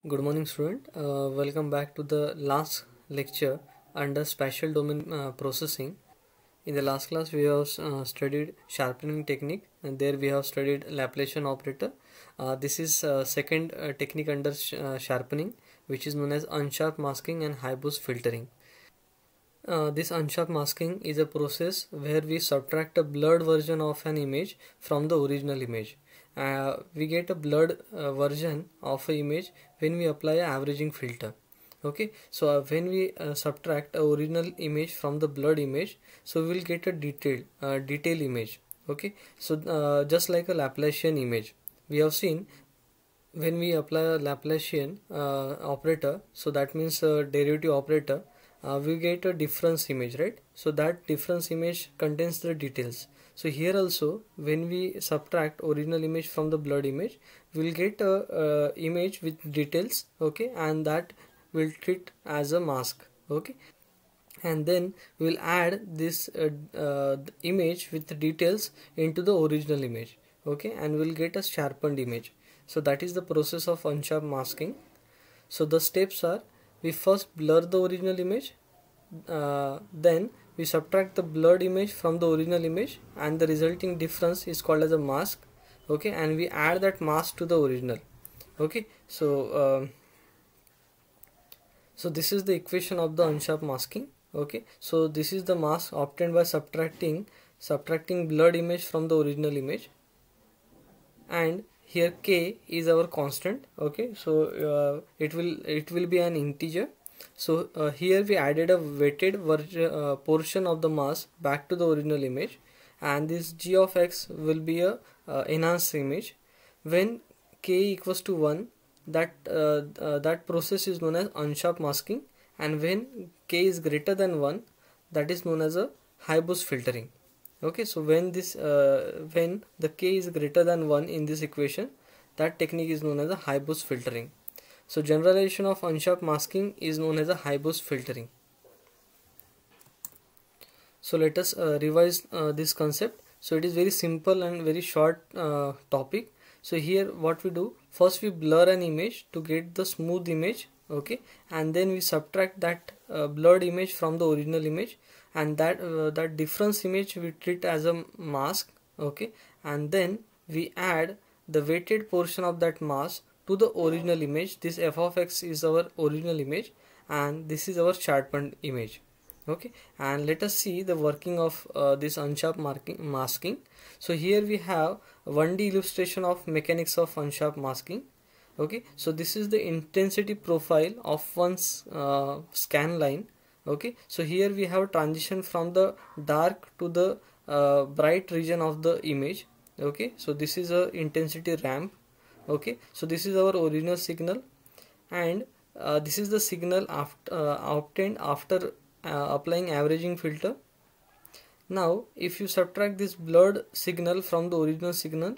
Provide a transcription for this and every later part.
Good morning, student. Welcome back to the last lecture under spatial domain processing. In the last class, we have studied sharpening technique, and there we have studied Laplacian operator. This is second technique under sharpening, which is known as unsharp masking and high boost filtering. This unsharp masking is a process where we subtract a blurred version of an image from the original image. We get a blurred version of an image when we apply an averaging filter. Okay, so when we subtract a original image from the blurred image, so we will get a detailed image. Okay, so just like a Laplacian image, we have seen when we apply a Laplacian operator, so that means a derivative operator, we get a difference image, right? So that difference image contains the details. So here also, when we subtract original image from the blurred image, we will get a image with details, okay, and that will treat as a mask, okay, and then we will add this image with details into the original image, okay, and we'll get a sharpened image. So that is the process of unsharp masking. So the steps are: we first blur the original image, then we subtract the blurred image from the original image, and the resulting difference is called as a mask, okay, and we add that mask to the original, okay. So this is the equation of the unsharp masking, okay. So this is the mask obtained by subtracting blurred image from the original image, and here k is our constant, okay. So it will be an integer. So here we added a weighted portion of the mask back to the original image, and this g of x will be a enhanced image. When k equals to 1, that process is known as unsharp masking, and when k is greater than 1, that is known as a high boost filtering. Okay, so when the k is greater than 1 in this equation, that technique is known as a high boost filtering. So generalization of unsharp masking is known as a high boost filtering. So let us revise this concept. So it is very simple and very short topic. So here what we do, first we blur an image to get the smooth image, okay, and then we subtract that blurred image from the original image, and that difference image we treat as a mask, okay, and then we add the weighted portion of that mask to the original image. This f of x is our original image, and this is our sharpened image, okay. And let us see the working of this unsharp masking. So here we have 1D illustration of mechanics of unsharp masking, okay. So this is the intensity profile of one's scan line, okay. So here we have transition from the dark to the bright region of the image, okay. So this is a intensity ramp, okay. So this is our original signal, and this is the signal obtained after applying averaging filter. Now if you subtract this blurred signal from the original signal,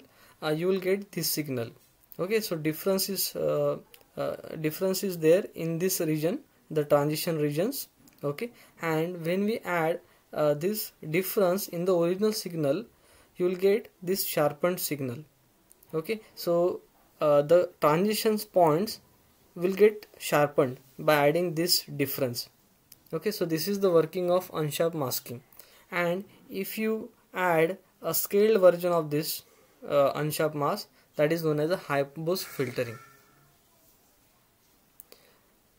you will get this signal, okay. So difference is there in this region, the transition regions, okay. And when we add this difference in the original signal, you will get this sharpened signal, okay. So the transitions points will get sharpened by adding this difference, okay. So this is the working of unsharp masking. And if you add a scaled version of this unsharp mask, that is known as a high boost filtering.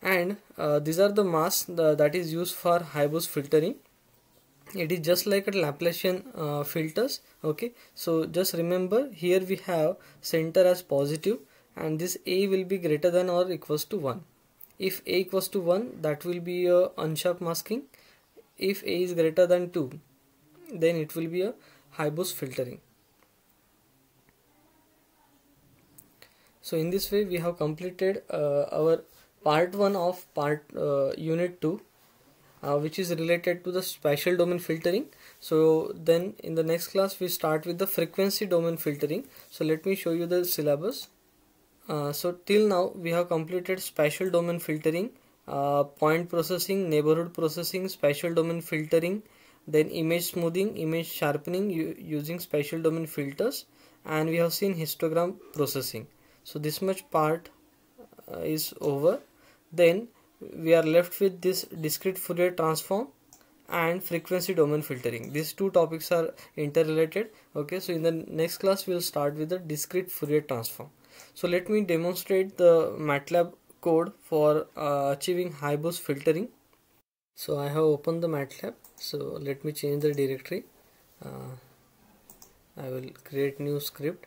And these are the masks that is used for high boost filtering. It is just like a Laplacian filters, okay. So just remember, here we have center as positive, and this a will be greater than or equals to 1. If a equals to 1, that will be a unsharp masking. If a is greater than 2, then it will be a high boost filtering. So in this way we have completed our part 1 of unit 2, which is related to the spatial domain filtering. So then in the next class we start with the frequency domain filtering. So let me show you the syllabus. So till now we have completed spatial domain filtering, point processing, neighborhood processing, spatial domain filtering, then image smoothing, image sharpening using spatial domain filters, and we have seen histogram processing. So this much part is over, then we are left with this discrete Fourier transform and frequency domain filtering. These two topics are interrelated. Okay, so in the next class we will start with the discrete Fourier transform. So let me demonstrate the MATLAB code for achieving high boost filtering. So I have opened the MATLAB. So let me change the directory. I will create new script.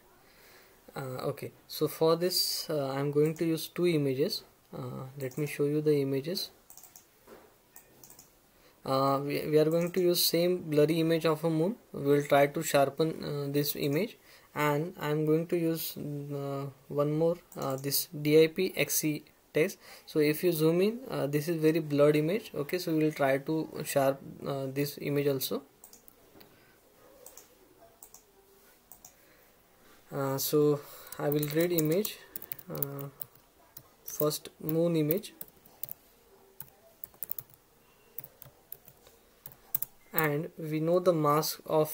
Okay, so for this I am going to use two images. Let me show you the images. We are going to use same blurry image of a moon. We will try to sharpen this image, and I am going to use one more, this DIP XC text. So if you zoom in, this is very blurred image. Okay, so we will try to sharp this image also. So I will read image, first moon image, and we know the mask of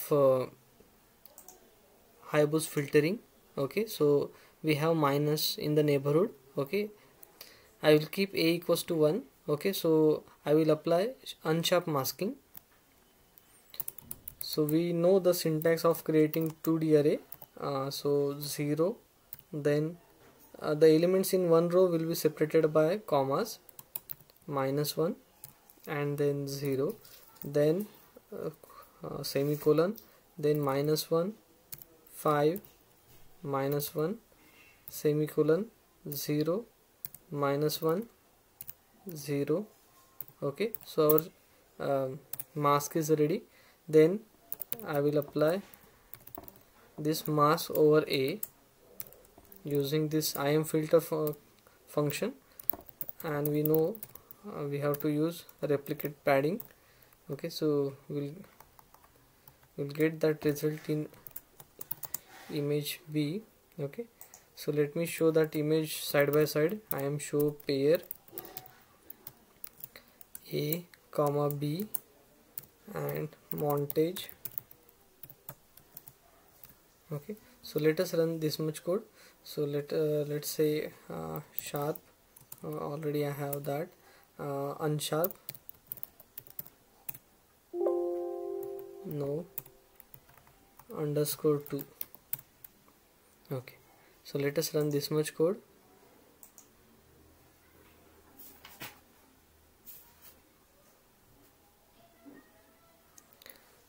high boost filtering. Okay, so we have minus in the neighborhood. Okay, I will keep a equals to 1. Okay, so I will apply unsharp masking. So we know the syntax of creating 2D array. So 0, then the elements in one row will be separated by commas, -1 and then 0, then semicolon, then -1, 5, -1, semicolon, 0, -1, 0. Okay, so our mask is ready. Then I will apply this mask over A using this IMFilter function, and we know we have to use replicate padding. Okay, so we'll get that result in image B. Okay, so let me show that image side by side. I am show pair A comma B and montage. Okay, so let us run this much code. So let's say sharp, already I have that, unsharp, no, _2. Okay, so let us run this much code.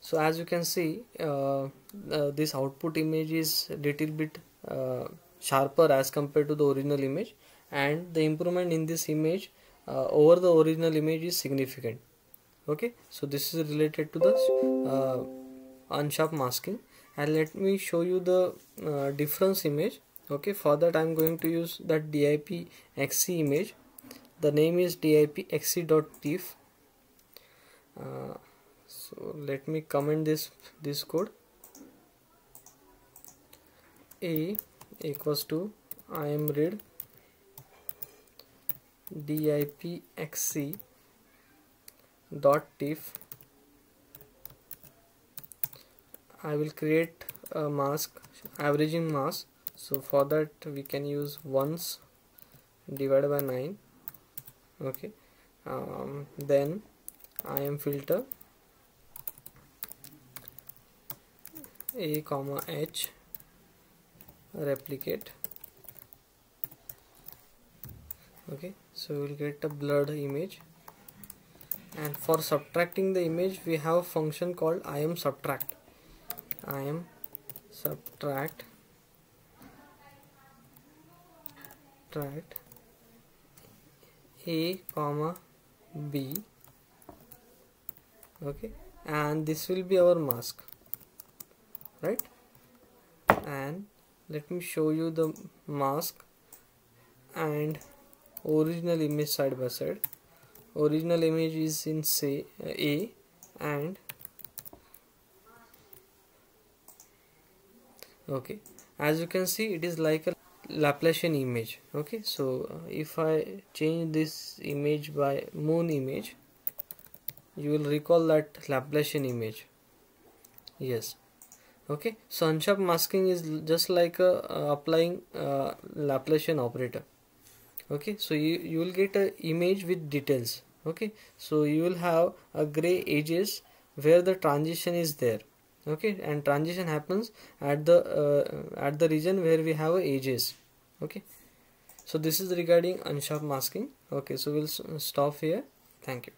So as you can see, this output image is little bit sharper as compared to the original image, and the improvement in this image over the original image is significant. Okay, so this is related to the unsharp masking, and let me show you the difference image. Okay, for that I am going to use that DIP XC image. The name is DIP XC.tiff. So let me comment this code. A equals to imread DIP XC dot tiff. I will create a mask, averaging mask. So for that we can use ones divided by 9. Okay, then IMFilter A comma H, replicate. Okay, so we'll get a blurred image, and for subtracting the image we have a function called IMSubtract. IMSubtract A comma B. Okay, and this will be our mask, right? And let me show you the mask and original image side by side. Original image is in say A, and okay, as you can see it is like a Laplacian image. Okay, so if I change this image by moon image, you will recall that Laplacian image. Yes. Okay, so unsharp masking is just like applying Laplacian operator. Okay, so you will get a image with details. Okay, so you will have a gray edges where the transition is there. Okay, and transition happens at the region where we have edges. Okay, so this is regarding unsharp masking. Okay, so we'll stop here. Thank you.